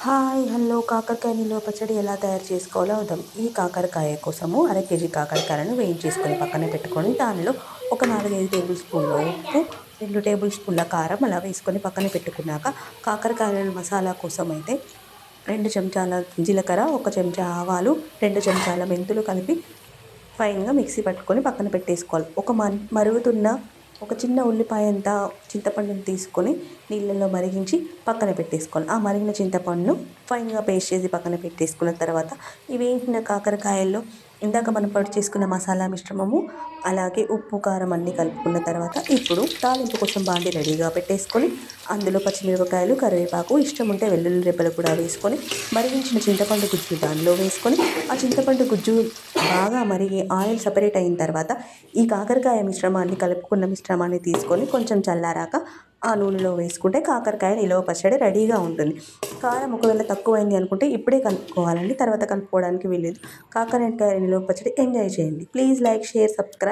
Hi hello కాకరకాయ నిల్వ పచ్చడి ఎలా తయారు చేసుకోవాలో అవుదాం. ఈ కాకరకాయ కోసము అర కేజీ కాకరకాయలను వేయించేసుకొని పక్కన పెట్టుకొని దానిలో ఒక 4-5 టేబుల్ స్పూన్ల ఉప్పు, 2 టేబుల్ స్పూన్ల కారం అలా వేసుకొని పక్కన పెట్టుకున్నాక కాకరకాయల మసాలా కోసం అయితే 2 చెంచాల జీలకర్ర, 1 చెంచా ఆవాలు, 2 చెంచాల మెంతులు కలిపి ఫైన్గా మిక్సీ పట్టుకొని పక్కన పెట్టేసుకోవాలి. మరుగుతున్న ఒక చిన్న ఉల్లిపాయ అంత చింతపండుని తీసుకొని నీళ్ళల్లో మరిగించి పక్కన పెట్టేసుకోవాలి. ఆ మరిగిన చింతపండును ఫైన్గా పేస్ట్ చేసి పక్కన పెట్టేసుకున్న తర్వాత ఈ వేయించిన కాకరకాయల్లో ఇందాక మనం పొడి చేసుకున్న మసాలా మిశ్రమము, అలాగే ఉప్పు కారం అన్నీ కలుపుకున్న తర్వాత ఇప్పుడు తాలింపు కోసం బాండి రెడీగా పెట్టేసుకొని అందులో పచ్చిమిరపకాయలు, కరివేపాకు, ఇష్టం ఉంటే వెల్లుల్లి రెబ్బలు కూడా వేసుకొని మరిగించిన చింతపండు గుజ్జు దానిలో వేసుకొని ఆ చింతపండు గుజ్జు బాగా మరిగి ఆయిల్ సపరేట్ అయిన తర్వాత ఈ కాకరకాయ మిశ్రమాన్ని కలుపుకున్న మిశ్రమాన్ని తీసుకొని కొంచెం చల్లారాక ఆ నూనెలో వేసుకుంటే కాకరకాయ నిల్వ పచ్చడి రెడీగా ఉంటుంది. కారం ఒకవేళ తక్కువైంది అనుకుంటే ఇప్పుడే కలుపుకోవాలండి, తర్వాత కలుపుకోవడానికి వీల్లేదు. కాకరకాయ నిల్వ పచ్చడి ఎంజాయ్ చేయండి. Please like, share, subscribe.